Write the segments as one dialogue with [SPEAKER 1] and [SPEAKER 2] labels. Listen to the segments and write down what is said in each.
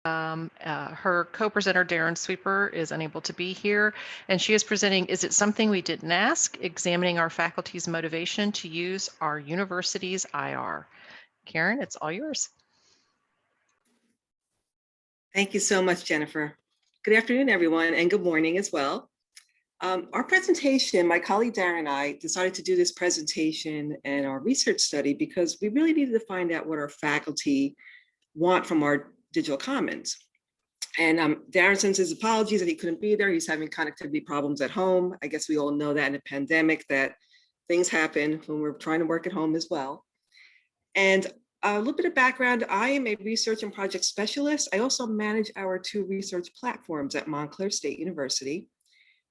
[SPEAKER 1] Her co-presenter, Darren Sweeper, is unable to be here, and she is presenting Is It Something We Didn't Ask? Examining our faculty's motivation to use our university's IR. Karen, it's all yours.
[SPEAKER 2] Thank you so much, Jennifer. Good afternoon, everyone, and good morning as well. Our presentation, my colleague Darren and I decided to do this presentation and our research study because we really needed to find out what our faculty want from our digital commons. And Darren sends his apologies that he couldn't be there. He's having connectivity problems at home. I guess we all know that in a pandemic that things happen when we're trying to work at home as well. And a little bit of background, I am a research and project specialist. I also manage our 2 research platforms at Montclair State University.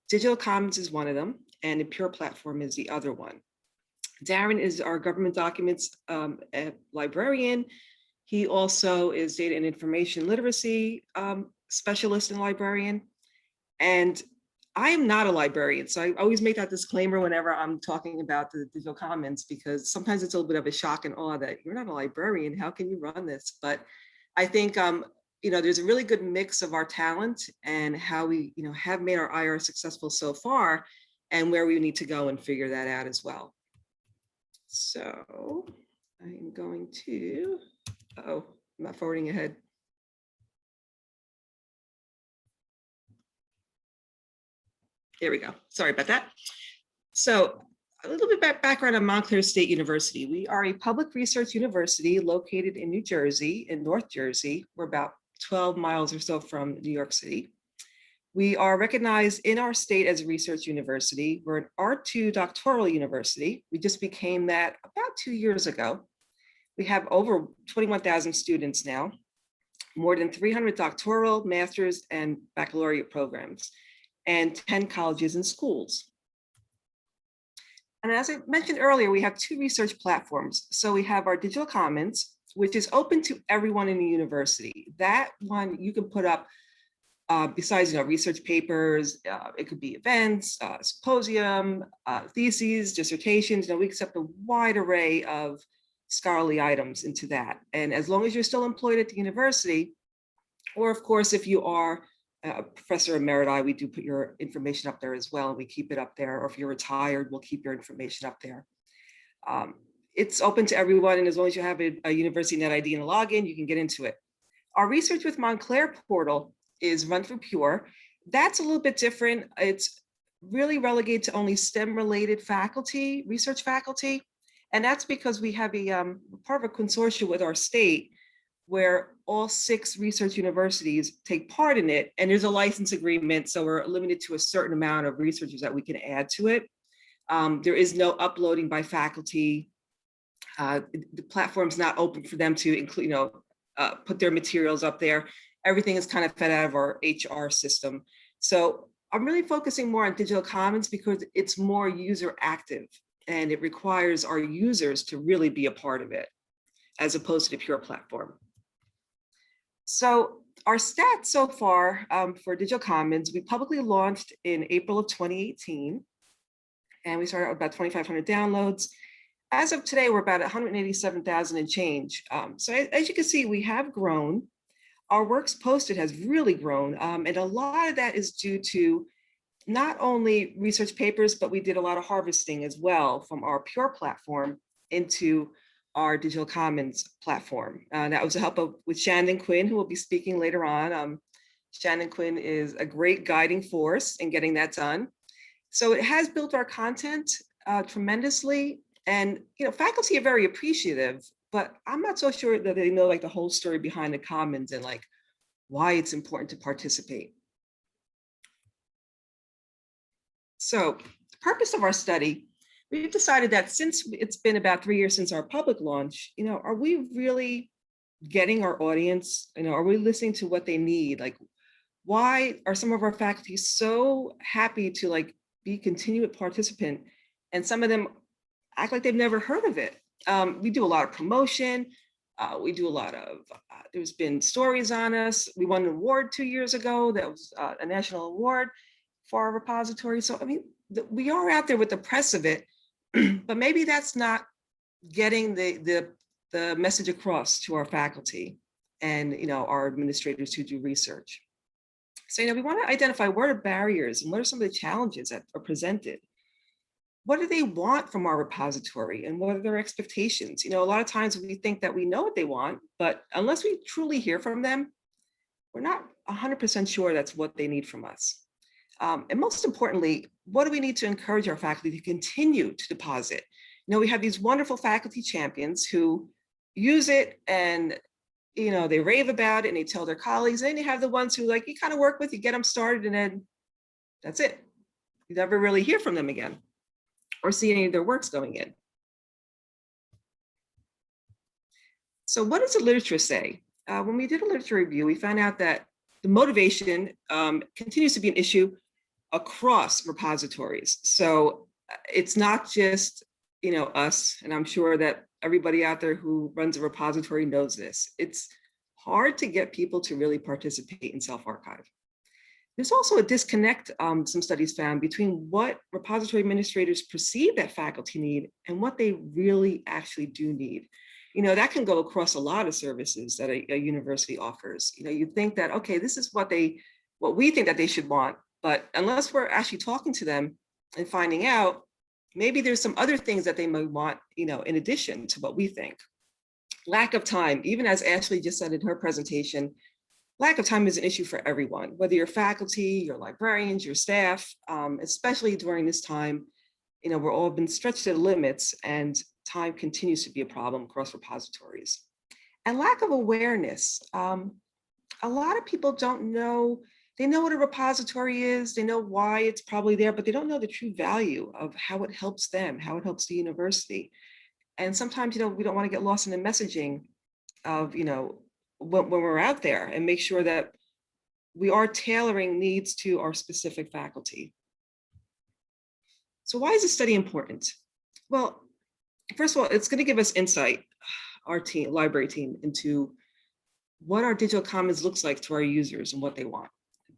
[SPEAKER 2] Digital Commons is one of them, and the Pure platform is the other one. Darren is our government documents librarian. He also is data and information literacy specialist and librarian. And I am not a librarian, so I always make that disclaimer whenever I'm talking about the digital commons, because sometimes it's a little bit of a shock and awe that you're not a librarian, how can you run this? But I think there's a really good mix of our talent and how we have made our IR successful so far, and where we need to go and figure that out as well. So I'm going to, I'm not forwarding ahead. There we go. Sorry about that. So a little bit background on Montclair State University. We are a public research university located in New Jersey, in North Jersey. We're about 12 miles or so from New York City. We are recognized in our state as a research university. We're an R2 doctoral university. We just became that about 2 years ago. We have over 21,000 students now, more than 300 doctoral, master's, and baccalaureate programs, and 10 colleges and schools. And as I mentioned earlier, we have 2 research platforms. So we have our Digital Commons, which is open to everyone in the university. That one you can put up besides research papers, it could be events, symposium, theses, dissertations. We accept a wide array of scholarly items into that. And as long as you're still employed at the university, or of course, if you are a professor emeriti, we do put your information up there as well. We keep it up there. Or if you're retired, we'll keep your information up there. It's open to everyone. And as long as you have a university net ID and a login, you can get into it. Our Research with Montclair portal is run through Pure. That's a little bit different. It's really relegated to only STEM related faculty, research faculty. And that's because we have part of a consortium with our state where all 6 research universities take part in it. And there's a license agreement. So we're limited to a certain amount of researchers that we can add to it. There is no uploading by faculty. The platform's not open for them to include, put their materials up there. Everything is kind of fed out of our HR system. So I'm really focusing more on digital commons because it's more user active and it requires our users to really be a part of it as opposed to the Pure platform. So our stats so far for digital commons, we publicly launched in April of 2018 and we started out with about 2,500 downloads. As of today, we're about 187,000 and change. So as you can see, we have grown. Our works posted has really grown, and a lot of that is due to not only research papers, but we did a lot of harvesting as well from our Pure platform into our Digital Commons platform. That was a help with Shannon Quinn, who will be speaking later on. Shannon Quinn is a great guiding force in getting that done. So it has built our content tremendously, and faculty are very appreciative. But I'm not so sure that they know the whole story behind the commons and why it's important to participate. So the purpose of our study, we've decided that since it's been about 3 years since our public launch, are we really getting our audience? Are we listening to what they need? Why are some of our faculty so happy to be continued participant, and some of them act like they've never heard of it? We do a lot of promotion. We do a lot of, there's been stories on us. We won an award 2 years ago. That was a national award for our repository. So, we are out there with the press of it, but maybe that's not getting the message across to our faculty. and our administrators who do research. So we want to identify what are barriers and what are some of the challenges that are presented. What do they want from our repository and what are their expectations? A lot of times we think that we know what they want, but unless we truly hear from them, we're not 100% sure that's what they need from us. And most importantly, what do we need to encourage our faculty to continue to deposit? We have these wonderful faculty champions who use it and they rave about it and they tell their colleagues. And then you have the ones who you kind of work with, you get them started and then that's it. You never really hear from them again or see any of their works going in. So what does the literature say? When we did a literature review, we found out that the motivation continues to be an issue across repositories. So it's not just, us, and I'm sure that everybody out there who runs a repository knows this. It's hard to get people to really participate in self-archive. There's also a disconnect, some studies found, between what repository administrators perceive that faculty need and what they really actually do need. That can go across a lot of services that a university offers. You think that, okay, this is what we think that they should want, but unless we're actually talking to them and finding out, maybe there's some other things that they might want, in addition to what we think. Lack of time, even as Ashley just said in her presentation, lack of time is an issue for everyone, whether you're faculty, your librarians, your staff, especially during this time. We're all been stretched to the limits and time continues to be a problem across repositories. And lack of awareness. A lot of people don't know, they know what a repository is, they know why it's probably there, but they don't know the true value of how it helps them, how it helps the university. And sometimes, we don't want to get lost in the messaging of, when we're out there, and make sure that we are tailoring needs to our specific faculty. So why is this study important? Well, first of all, it's going to give us insight, our team, library team, into what our digital commons looks like to our users and what they want.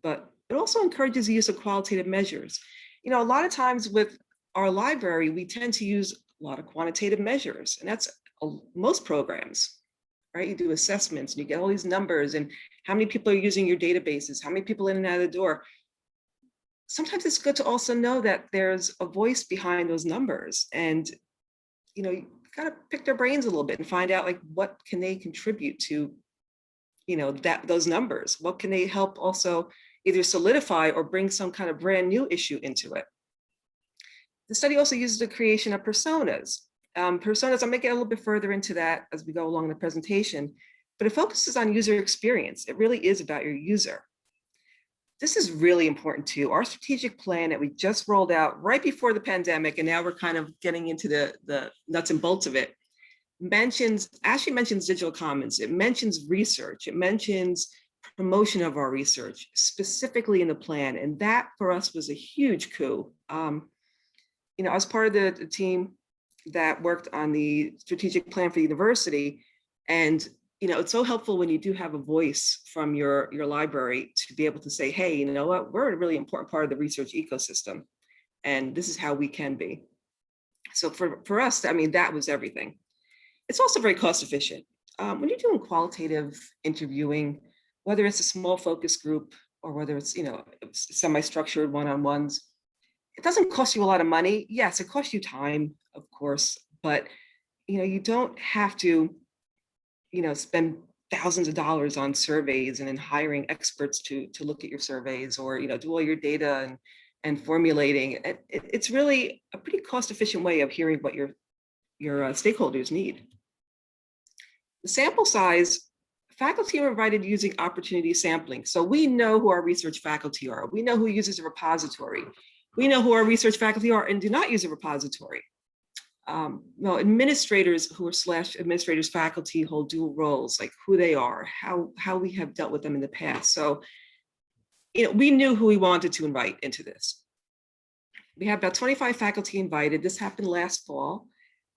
[SPEAKER 2] But it also encourages the use of qualitative measures. A lot of times with our library, we tend to use a lot of quantitative measures, and that's most programs, right? You do assessments and you get all these numbers and how many people are using your databases, how many people in and out of the door. Sometimes it's good to also know that there's a voice behind those numbers, and you gotta pick their brains a little bit and find out what can they contribute to, those numbers. What can they help also either solidify or bring some kind of brand new issue into it. The study also uses the creation of personas. Personas, I'm gonna get a little bit further into that as we go along the presentation, but it focuses on user experience. It really is about your user. This is really important too. Our strategic plan that we just rolled out right before the pandemic, and now we're kind of getting into the nuts and bolts of it, actually mentions digital commons. It mentions research. It mentions promotion of our research, specifically in the plan. And that for us was a huge coup. I was part of the team that worked on the strategic plan for the university. And it's so helpful when you do have a voice from your library to be able to say, hey, you know what, we're a really important part of the research ecosystem, and this is how we can be. So for us, that was everything. It's also very cost efficient. When you're doing qualitative interviewing, whether it's a small focus group or whether it's, semi-structured one-on-ones, it doesn't cost you a lot of money. Yes, it costs you time, of course, but you don't have to spend thousands of dollars on surveys and in hiring experts to look at your surveys or do all your data and formulating. It's really a pretty cost-efficient way of hearing what your stakeholders need. The sample size, faculty are invited using opportunity sampling. So we know who our research faculty are. We know who uses a repository. We know who our research faculty are and do not use a repository. Administrators who are /administrators faculty hold dual roles, like who they are, how we have dealt with them in the past. So, we knew who we wanted to invite into this. We have about 25 faculty invited. This happened last fall.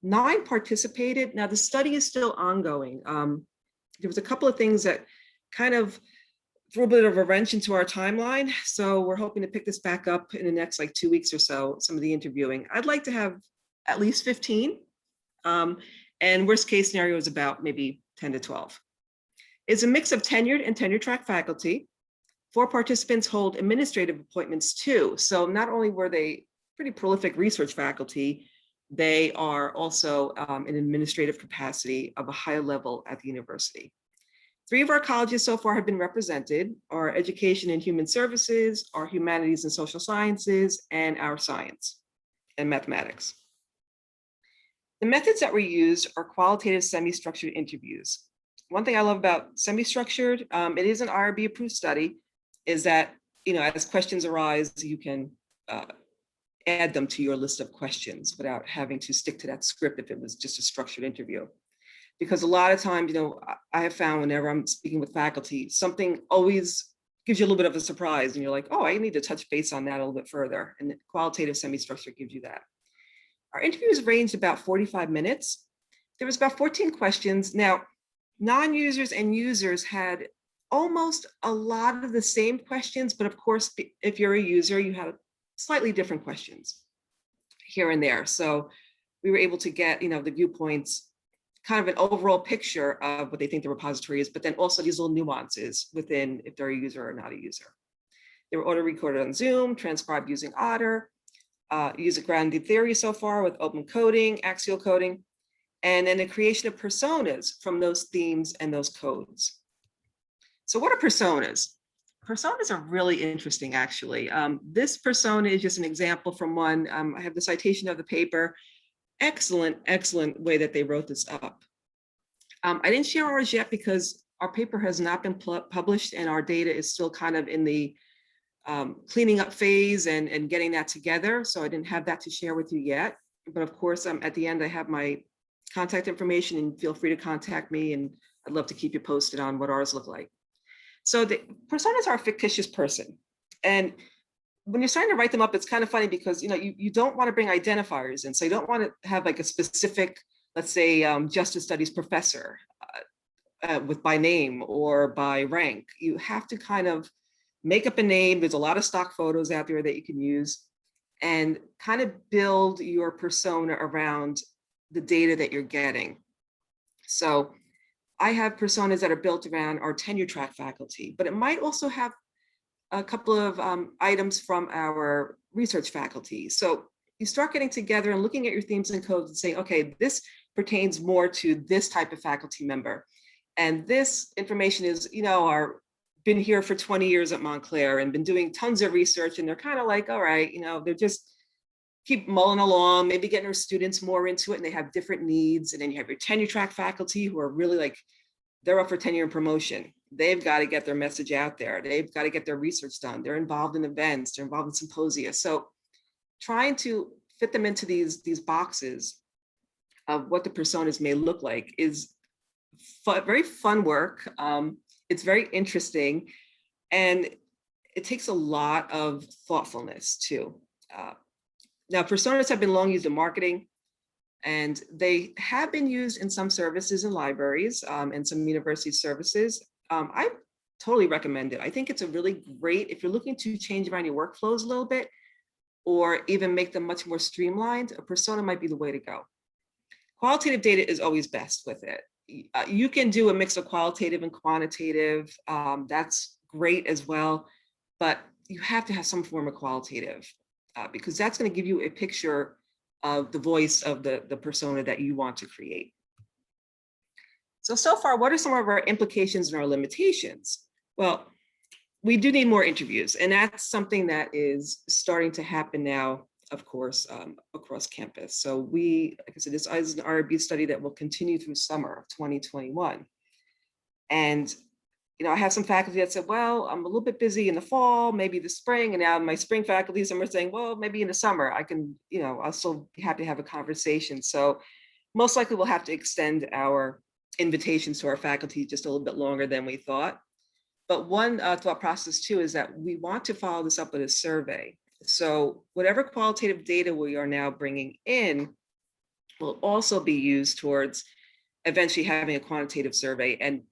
[SPEAKER 2] 9 participated. Now the study is still ongoing. There was a couple of things that kind of threw a bit of a wrench into our timeline. So we're hoping to pick this back up in the next 2 weeks or so, some of the interviewing. I'd like to have at least 15. And worst case scenario is about maybe 10 to 12. It's a mix of tenured and tenure track faculty. 4 participants hold administrative appointments too. So not only were they pretty prolific research faculty, they are also in administrative capacity of a high level at the university. 3 of our colleges so far have been represented: our education and human services, our humanities and social sciences, and our science and mathematics. The methods that we use are qualitative semi-structured interviews. One thing I love about semi-structured, it is an IRB approved study, is that, as questions arise, you can add them to your list of questions without having to stick to that script if it was just a structured interview. Because a lot of times, I have found whenever I'm speaking with faculty, something always gives you a little bit of a surprise and you're like, oh, I need to touch base on that a little bit further. And qualitative semi-structured gives you that. Our interviews ranged about 45 minutes. There was about 14 questions. Now, non-users and users had almost a lot of the same questions, but of course, if you're a user, you have slightly different questions here and there. So we were able to get, the viewpoints, kind of an overall picture of what they think the repository is, but then also these little nuances within if they're a user or not a user. They were auto recorded on Zoom, transcribed using Otter, use a grounded theory so far with open coding, axial coding, and then the creation of personas from those themes and those codes. So what are personas? Personas are really interesting, actually. This persona is just an example from one. I have the citation of the paper. Excellent, excellent way that they wrote this up. I didn't share ours yet because our paper has not been published and our data is still kind of in the cleaning up phase and getting that together. So I didn't have that to share with you yet. But of course, at the end, I have my contact information and feel free to contact me. And I'd love to keep you posted on what ours look like. So the personas are a fictitious person. And when you're starting to write them up, it's kind of funny because, you don't want to bring identifiers in. So you don't want to have like a specific, let's say, justice studies professor with by name or by rank. You have to kind of make up a name. There's a lot of stock photos out there that you can use and kind of build your persona around the data that you're getting. So I have personas that are built around our tenure track faculty, but it might also have a couple of items from our research faculty. So you start getting together and looking at your themes and codes and saying, okay, this pertains more to this type of faculty member. And this information is, been here for 20 years at Montclair and been doing tons of research. And they're kind of like, all right, they're just keep mulling along, maybe getting our students more into it and they have different needs. And then you have your tenure track faculty who are really like, they're up for tenure and promotion. They've got to get their message out there. They've got to get their research done. They're involved in events, they're involved in symposia. So trying to fit them into these boxes of what the personas may look like is very fun work. It's very interesting. And it takes a lot of thoughtfulness too. Now, personas have been long used in marketing, and they have been used in some services and libraries and some university services. I totally recommend it. I think it's a really great, if you're looking to change around your workflows a little bit, or even make them much more streamlined, a persona might be the way to go. Qualitative data is always best with it. You can do a mix of qualitative and quantitative. That's great as well, but you have to have some form of qualitative because that's going to give you a picture of the voice of the persona that you want to create. So far, what are some of our implications and our limitations? Well, we do need more interviews, and that's something that is starting to happen now, of course, across campus. So like I said, this is an IRB study that will continue through summer of 2021. And I have some faculty that said, well, I'm a little bit busy in the fall, maybe the spring. And now my spring faculty, some are saying, well, maybe in the summer, I can, I'll still be happy to have a conversation. So most likely we'll have to extend our invitations to our faculty just a little bit longer than we thought. But one thought process too is that we want to follow this up with a survey. So whatever qualitative data we are now bringing in will also be used towards eventually having a quantitative survey. And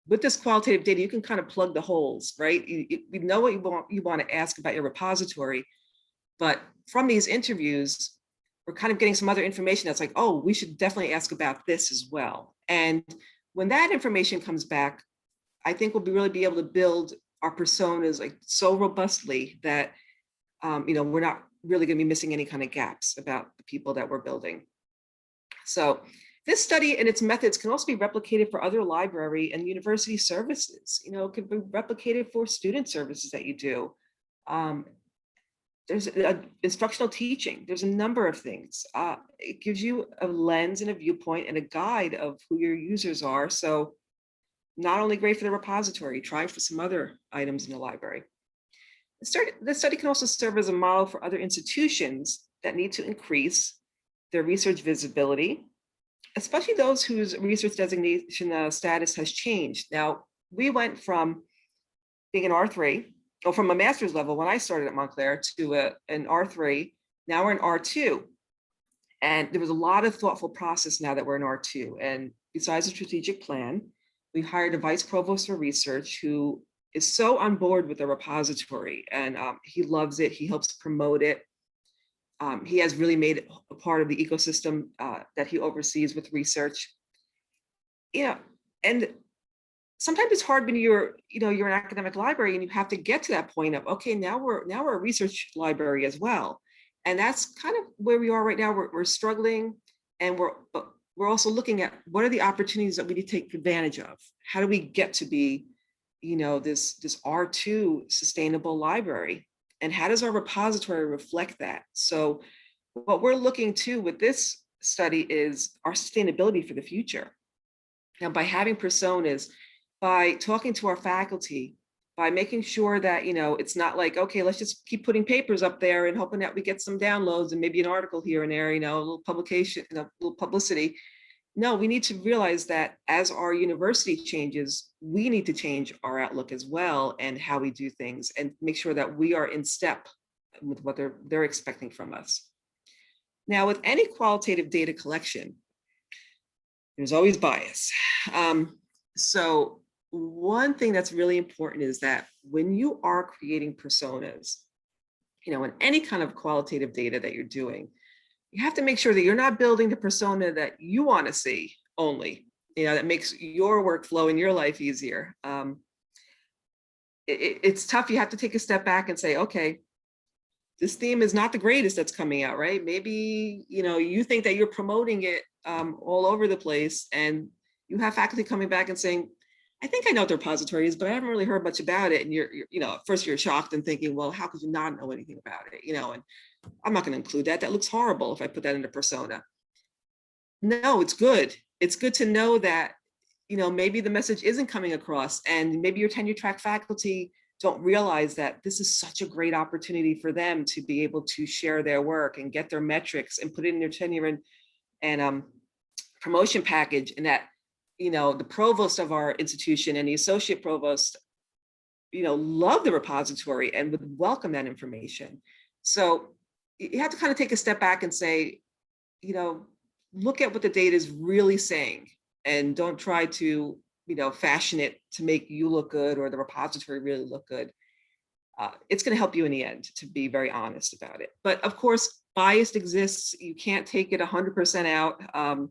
[SPEAKER 2] with this qualitative data, you can kind of plug the holes, right? You know what you want to ask about your repository, but from these interviews, we're kind of getting some other information that's like, oh, we should definitely ask about this as well. And when that information comes back, I think we'll really be able to build our personas like so robustly that we're not really going to be missing any kind of gaps about the people that we're building. So this study and its methods can also be replicated for other library and university services. It can be replicated for student services that you do. Um, there's instructional teaching. There's a number of things. It gives you a lens and a viewpoint and a guide of who your users are. So not only great for the repository, try for some other items in the library. The study can also serve as a model for other institutions that need to increase their research visibility, especially those whose research designation status has changed. Now, we went from being an R3, or from a master's level when I started at Montclair, to an R3. Now we're an R2. And there was a lot of thoughtful process now that we're in R2. And besides a strategic plan, we hired a vice provost for research who is so on board with the repository, and he loves it. He helps promote it. He has really made it a part of the ecosystem that he oversees with research. And sometimes it's hard when you're an academic library and you have to get to that point of, okay, now we're a research library as well. And that's kind of where we are right now. We're struggling, and we're also looking at what are the opportunities that we need to take advantage of. How do we get to be, this R2 sustainable library? And how does our repository reflect that? So what we're looking to with this study is our sustainability for the future. Now, by having personas, by talking to our faculty, by making sure that, it's not like, okay, let's just keep putting papers up there and hoping that we get some downloads and maybe an article here and there, a little publication, a little publicity. No, we need to realize that as our university changes, we need to change our outlook as well and how we do things, and make sure that we are in step with what they're expecting from us. Now, with any qualitative data collection, there's always bias. So one thing that's really important is that when you are creating personas, in any kind of qualitative data that you're doing, you have to make sure that you're not building the persona that you want to see only, that makes your workflow and your life easier. It's tough. You have to take a step back and say, okay, this theme is not the greatest that's coming out, right? Maybe, you think that you're promoting it all over the place, and you have faculty coming back and saying, I think I know what the repository is, but I haven't really heard much about it. And you're at first you're shocked and thinking, well, how could you not know anything about it? And I'm not going to include that. That looks horrible if I put that in a persona. No, it's good. It's good to know that, maybe the message isn't coming across, and maybe your tenure track faculty don't realize that this is such a great opportunity for them to be able to share their work and get their metrics and put it in their tenure and promotion package, and that, the provost of our institution and the associate provost, love the repository and would welcome that information. So you have to kind of take a step back and say, look at what the data is really saying, and don't try to, fashion it to make you look good or the repository really look good. It's going to help you in the end, to be very honest about it. But of course, bias exists. You can't take it 100% out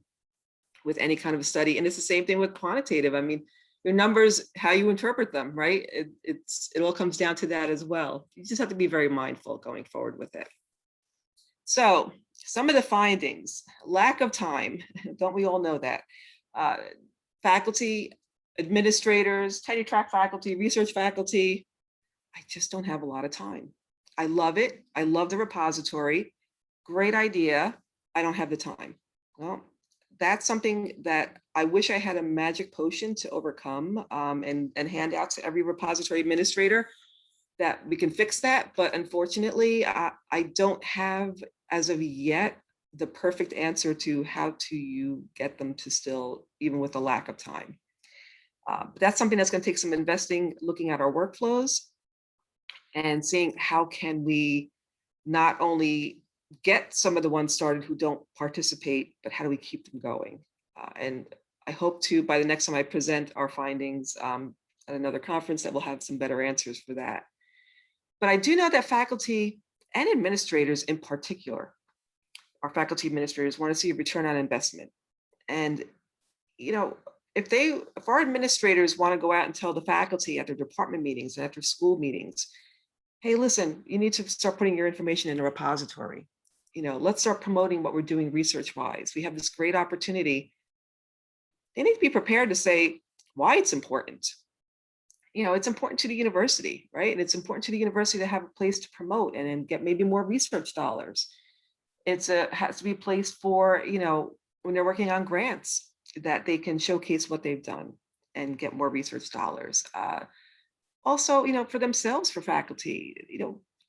[SPEAKER 2] with any kind of a study. And it's the same thing with quantitative. I mean, your numbers, how you interpret them, right? It all comes down to that as well. You just have to be very mindful going forward with it. So some of the findings: lack of time. Don't we all know that? Faculty, administrators, tenure track faculty, research faculty, I just don't have a lot of time. I love it. I love the repository. Great idea. I don't have the time. Well, that's something that I wish I had a magic potion to overcome and hand out to every repository administrator, that we can fix that. But unfortunately, I don't have, as of yet, the perfect answer to how to you get them to still, even with a lack of time. But that's something that's going to take some investing, looking at our workflows and seeing how can we not only get some of the ones started who don't participate, but how do we keep them going? And I hope to, by the next time I present our findings at another conference, that we'll have some better answers for that. But I do know that faculty and administrators in particular, our faculty administrators, want to see a return on investment. And, if our administrators want to go out and tell the faculty at their department meetings and at their school meetings, hey, listen, you need to start putting your information in a repository. Let's start promoting what we're doing research-wise. We have this great opportunity. They need to be prepared to say why it's important. It's important to the university, right? And it's important to the university to have a place to promote and then get maybe more research dollars. Has to be a place for, when they're working on grants, that they can showcase what they've done and get more research dollars. Also, for themselves, for faculty,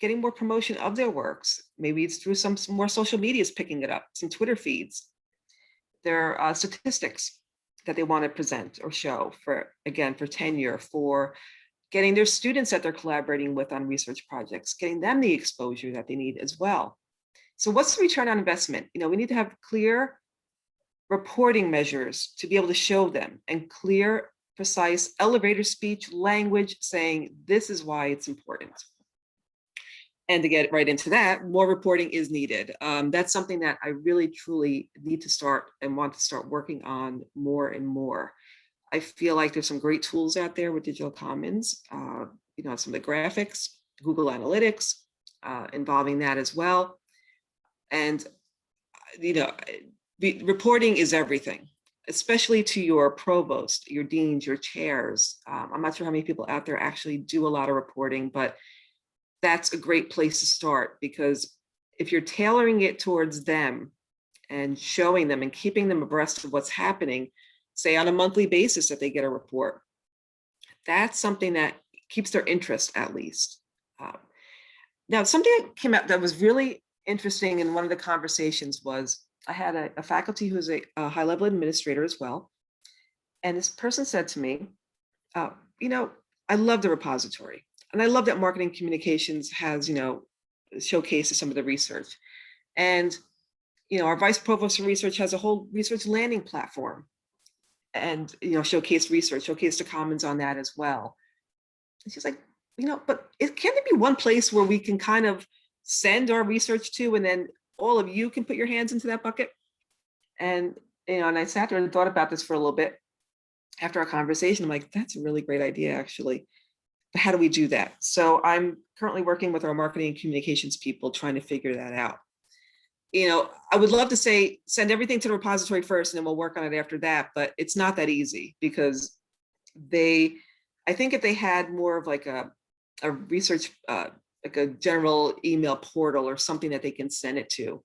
[SPEAKER 2] getting more promotion of their works. Maybe it's through some more social medias picking it up, some Twitter feeds, their statistics that they want to present or show for tenure, for getting their students that they're collaborating with on research projects, getting them the exposure that they need as well. So what's the return on investment? We need to have clear reporting measures to be able to show them, and clear, precise elevator speech language saying this is why it's important. And to get right into that, more reporting is needed. That's something that I really, truly need to start and want to start working on more and more. I feel like there's some great tools out there with Digital Commons, some of the graphics, Google Analytics, involving that as well. And, reporting is everything, especially to your provost, your deans, your chairs. I'm not sure how many people out there actually do a lot of reporting, but that's a great place to start, because if you're tailoring it towards them and showing them and keeping them abreast of what's happening, say on a monthly basis that they get a report, that's something that keeps their interest at least. Now, something that came out that was really interesting in one of the conversations was I had a faculty who's a high-level administrator as well. And this person said to me, I love the repository. And I love that marketing communications has, showcases some of the research. And, our vice provost of research has a whole research landing platform and, showcase research, showcase the commons on that as well. And she's like, but can't there be one place where we can kind of send our research to, and then all of you can put your hands into that bucket? And, and I sat there and thought about this for a little bit after our conversation. I'm like, that's a really great idea, actually. But how do we do that? So I'm currently working with our marketing and communications people trying to figure that out. I would love to say, send everything to the repository first and then we'll work on it after that, but it's not that easy, because I think if they had more of like a research, like a general email portal or something that they can send it to,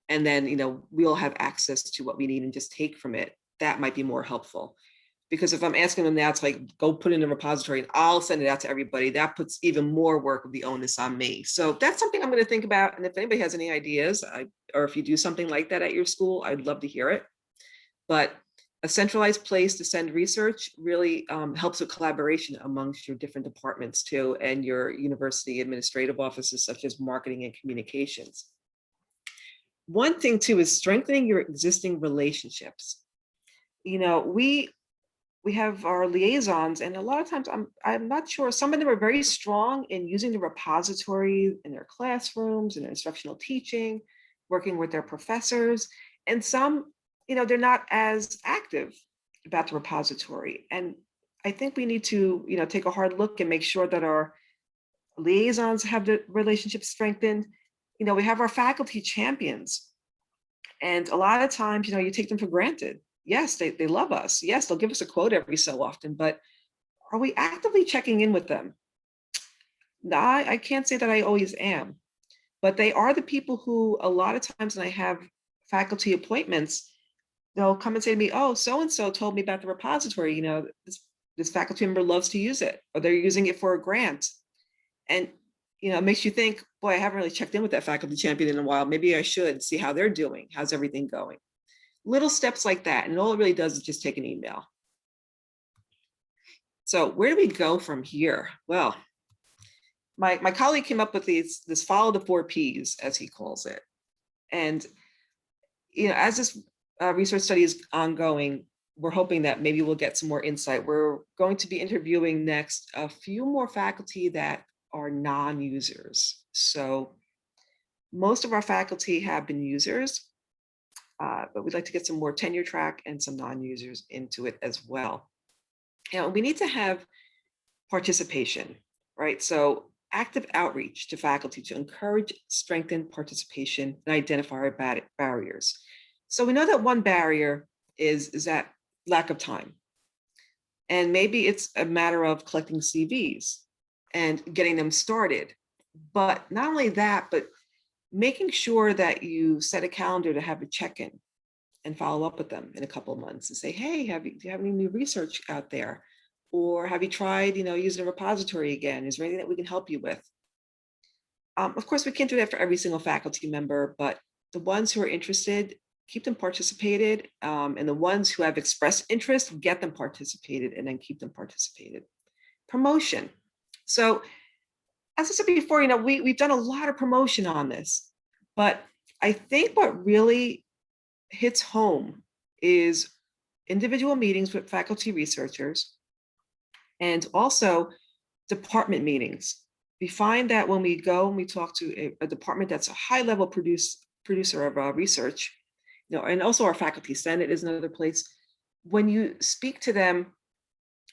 [SPEAKER 2] and then, we'll have access to what we need and just take from it, that might be more helpful. Because if I'm asking them now to like go put in a repository and I'll send it out to everybody, that puts even more work of the onus on me. So that's something I'm going to think about. And if anybody has any ideas, or if you do something like that at your school, I'd love to hear it. But a centralized place to send research really helps with collaboration amongst your different departments too, and your university administrative offices, such as marketing and communications. One thing too is strengthening your existing relationships. We have our liaisons, and a lot of times I'm not sure, some of them are very strong in using the repository in their classrooms and instructional teaching, working with their professors, and some, they're not as active about the repository. And I think we need to, take a hard look and make sure that our liaisons have the relationship strengthened. We have our faculty champions, and a lot of times, you take them for granted. Yes, they love us. Yes, they'll give us a quote every so often, but are we actively checking in with them? No, I can't say that I always am, but they are the people who a lot of times when I have faculty appointments, they'll come and say to me, oh, so-and-so told me about the repository, this faculty member loves to use it, or they're using it for a grant. And, it makes you think, boy, I haven't really checked in with that faculty champion in a while. Maybe I should see how they're doing. How's everything going? Little steps like that. And all it really does is just take an email. So where do we go from here? Well, my colleague came up with this follow the 4 Ps, as he calls it. And, as this research study is ongoing, we're hoping that maybe we'll get some more insight. We're going to be interviewing next a few more faculty that are non-users. So most of our faculty have been users. but we'd like to get some more tenure track and some non-users into it as well. We need to have participation, right? So active outreach to faculty to encourage, strengthen participation and identify our barriers. So we know that one barrier is that lack of time. And maybe it's a matter of collecting CVs and getting them started. But not only that, but making sure that you set a calendar to have a check-in and follow up with them in a couple of months and say, hey, do you have any new research out there? Or have you tried, using a repository again? Is there anything that we can help you with? Of course, we can't do that for every single faculty member, but the ones who are interested, keep them participated. And the ones who have expressed interest, get them participated and then keep them participated. Promotion. So as I said before, we've done a lot of promotion on this, but I think what really hits home is individual meetings with faculty researchers and also department meetings. We find that when we go and we talk to a department that's a high level producer of research, and also our faculty senate is another place. When you speak to them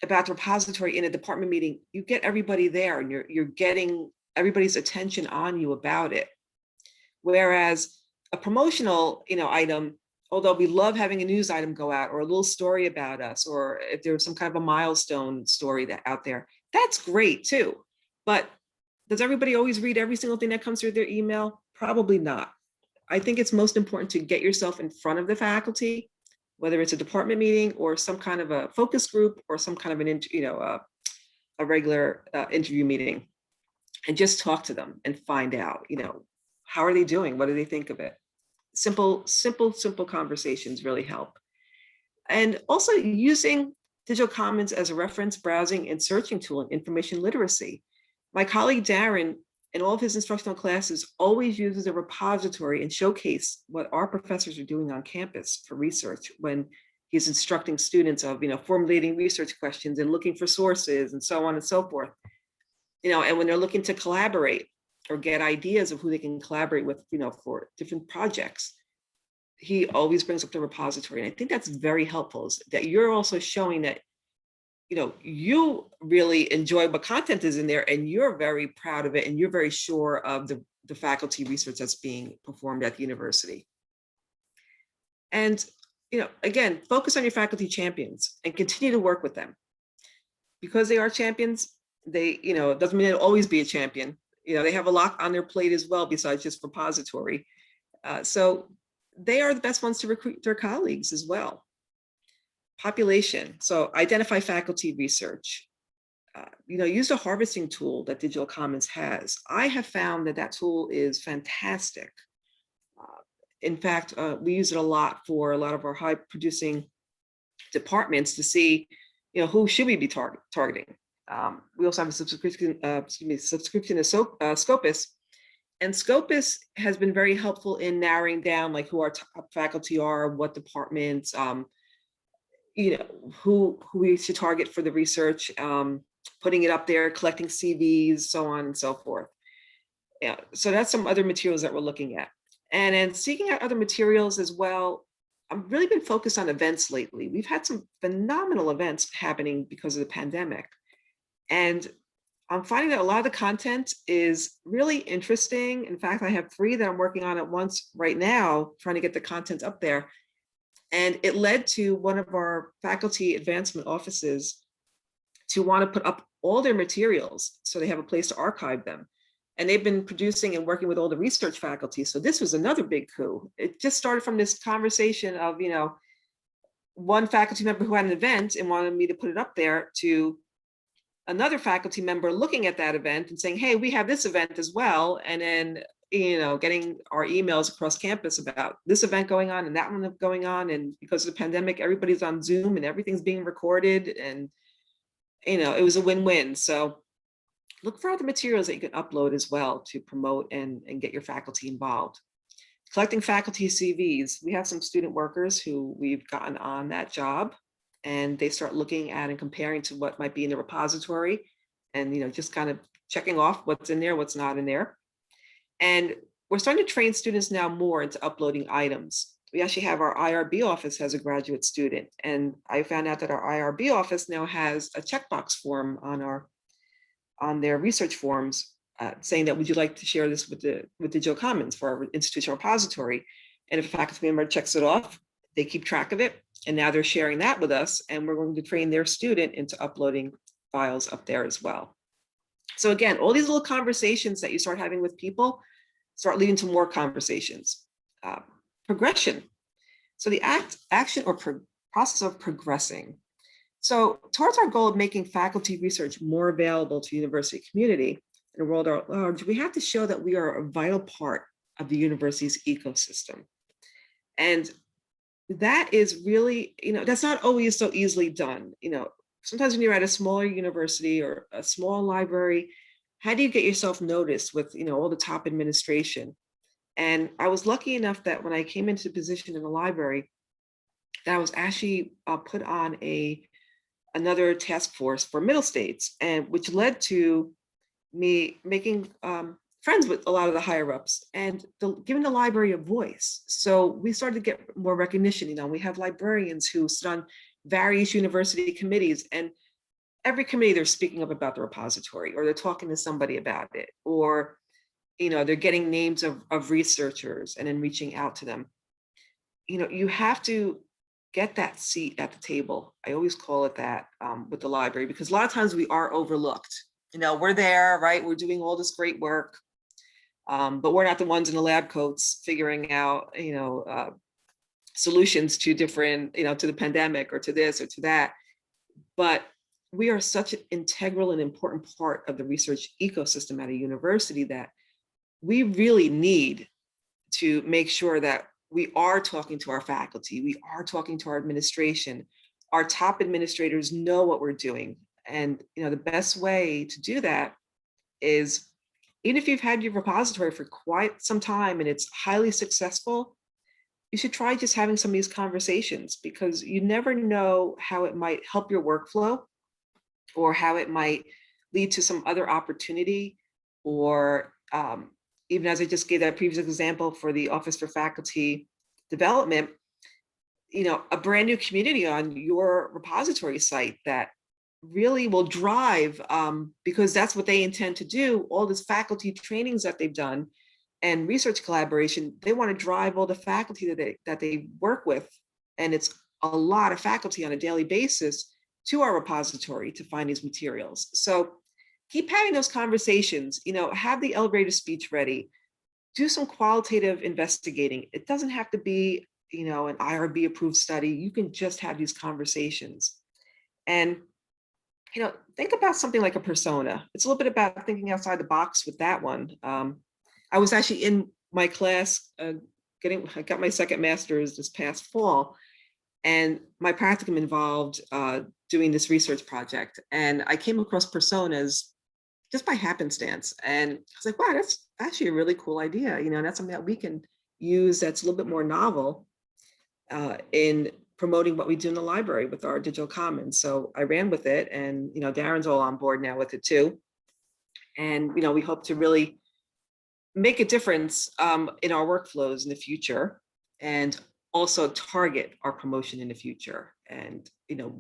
[SPEAKER 2] about the repository in a department meeting, you get everybody there and you're getting everybody's attention on you about it. Whereas a promotional, item, although we love having a news item go out or a little story about us, or if there's some kind of a milestone story that out there, that's great too. But does everybody always read every single thing that comes through their email? Probably not. I think it's most important to get yourself in front of the faculty, whether it's a department meeting or some kind of a focus group or some kind of a regular interview meeting, and just talk to them and find out, how are they doing? What do they think of it? Simple conversations really help. And also using digital commons as a reference, browsing, and searching tool in information literacy. My colleague Darren, in all of his instructional classes, always uses a repository and showcase what our professors are doing on campus for research when he's instructing students of, formulating research questions and looking for sources and so on and so forth. And when they're looking to collaborate or get ideas of who they can collaborate with, for different projects, he always brings up the repository. And I think that's very helpful, is that you're also showing that, you really enjoy what content is in there and you're very proud of it and you're very sure of the faculty research that's being performed at the university. And, again, focus on your faculty champions and continue to work with them. Because they are champions, they, it doesn't mean they'll always be a champion. They have a lot on their plate as well, besides just repository. So they are the best ones to recruit their colleagues as well. Population. So identify faculty research. Use the harvesting tool that Digital Commons has. I have found that tool is fantastic. In fact, we use it a lot for a lot of our high producing departments to see, who should we be targeting. We also have a subscription to Scopus. And Scopus has been very helpful in narrowing down like who our top faculty are, what departments, who we should target for the research, putting it up there, collecting CVs, so on and so forth. Yeah, so that's some other materials that we're looking at. And then seeking out other materials as well. I've really been focused on events lately. We've had some phenomenal events happening because of the pandemic. And I'm finding that a lot of the content is really interesting. In fact, I have 3 that I'm working on at once right now, trying to get the content up there. And it led to one of our faculty advancement offices to want to put up all their materials so they have a place to archive them. And they've been producing and working with all the research faculty. So this was another big coup. It just started from this conversation of, one faculty member who had an event and wanted me to put it up there, to another faculty member looking at that event and saying, hey, we have this event as well. And then, getting our emails across campus about this event going on and that one going on. And because of the pandemic, everybody's on Zoom and everything's being recorded. And, it was a win-win. So look for other materials that you can upload as well to promote and get your faculty involved. Collecting faculty CVs. We have some student workers who we've gotten on that job, and they start looking at and comparing to what might be in the repository, and just kind of checking off what's in there, what's not in there. And we're starting to train students now more into uploading items. we actually have our IRB office as a graduate student. And I found out that our IRB office now has a checkbox form on their research forms saying that, would you like to share this with Digital Commons for our institutional repository? And if a faculty member checks it off, they keep track of it. And now they're sharing that with us, and we're going to train their student into uploading files up there as well. So again, all these little conversations that you start having with people start leading to more conversations. Progression. So the action or process of progressing. So towards our goal of making faculty research more available to university community in a world at large, we have to show that we are a vital part of the university's ecosystem. And that is really, that's not always so easily done. Sometimes when you're at a smaller university or a small library, how do you get yourself noticed with, all the top administration? And I was lucky enough that when I came into the position in the library, that I was actually put on another task force for middle states, and which led to me making friends with a lot of the higher ups and giving the library a voice. So we started to get more recognition. We have librarians who sit on various university committees, and every committee they're speaking up about the repository, or they're talking to somebody about it, or they're getting names of researchers and then reaching out to them. You have to get that seat at the table. I always call it that with the library, because a lot of times we are overlooked. We're there, right? We're doing all this great work, but we're not the ones in the lab coats figuring out, solutions to different, to the pandemic or to this or to that. But we are such an integral and important part of the research ecosystem at a university that we really need to make sure that we are talking to our faculty, we are talking to our administration, our top administrators know what we're doing. And the best way to do that is, even if you've had your repository for quite some time and it's highly successful, you should try just having some of these conversations, because you never know how it might help your workflow, or how it might lead to some other opportunity, or even as I just gave that previous example for the Office for Faculty Development, a brand new community on your repository site that really will drive, because that's what they intend to do, all this faculty trainings that they've done and research collaboration. They want to drive all the faculty that they work with, and it's a lot of faculty on a daily basis, to our repository to find these materials. So keep having those conversations, have the elevator speech ready, do some qualitative investigating. It doesn't have to be, an IRB approved study. You can just have these conversations. And, think about something like a persona. It's a little bit about thinking outside the box with that one. I was actually in my class, I got my second master's this past fall, and my practicum involved doing this research project. And I came across personas just by happenstance. And I was like, wow, that's actually a really cool idea. That's something that we can use that's a little bit more novel in promoting what we do in the library with our digital commons. So I ran with it, and, Darren's all on board now with it too. And, we hope to really make a difference in our workflows in the future, and also target our promotion in the future, and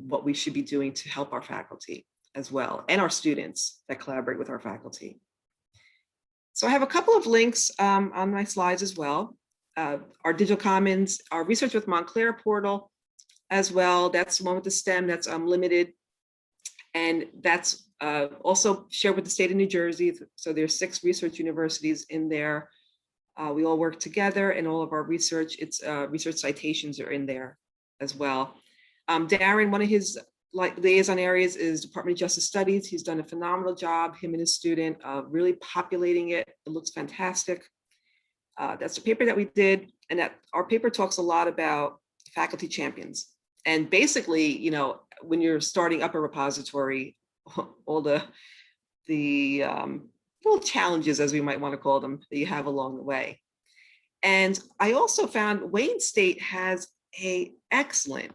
[SPEAKER 2] what we should be doing to help our faculty as well, and our students that collaborate with our faculty. So I have a couple of links on my slides as well. Our digital commons, our research with Montclair portal as well. That's the one with the STEM that's limited, and that's also shared with the state of New Jersey. So there's 6 research universities in there. We all work together, and all of our research citations are in there as well. Darren, one of his liaison areas is Department of Justice Studies. He's done a phenomenal job, him and his student, really populating it. It looks fantastic. That's the paper that we did, and that our paper talks a lot about faculty champions. And basically, when you're starting up a repository, all the little challenges, as we might want to call them, that you have along the way. And I also found Wayne State has a excellent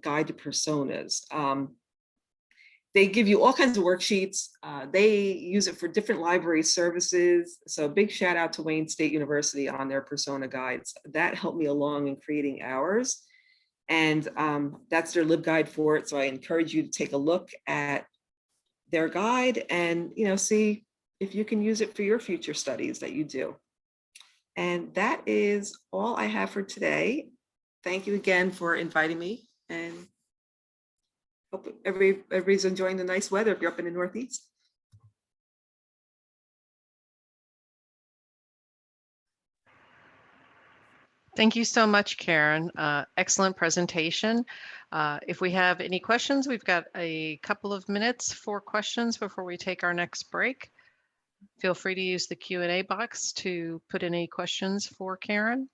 [SPEAKER 2] guide to personas. They give you all kinds of worksheets. They use it for different library services. So big shout out to Wayne State University on their persona guides. That helped me along in creating ours. And that's their LibGuide for it. So I encourage you to take a look at their guide and see if you can use it for your future studies that you do. And that is all I have for today. Thank you again for inviting me, and hope everybody's enjoying the nice weather if you're up in the Northeast.
[SPEAKER 1] Thank you so much, Karen. Excellent presentation. If we have any questions, we've got a couple of minutes for questions before we take our next break. Feel free to use the Q&A box to put any questions for Karen.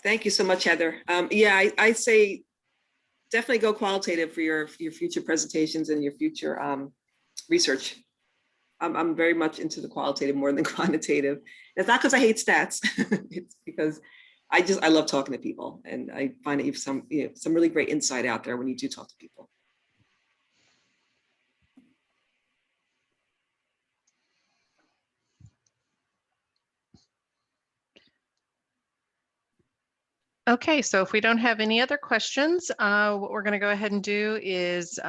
[SPEAKER 2] Thank you so much, Heather. Yeah, I say definitely go qualitative for your future presentations and your future research. I'm very much into the qualitative more than quantitative. It's not because I hate stats. It's because I love talking to people, and I find that you have some really great insight out there when you do talk to people.
[SPEAKER 1] Okay, so if we don't have any other questions, what we're going to go ahead and do is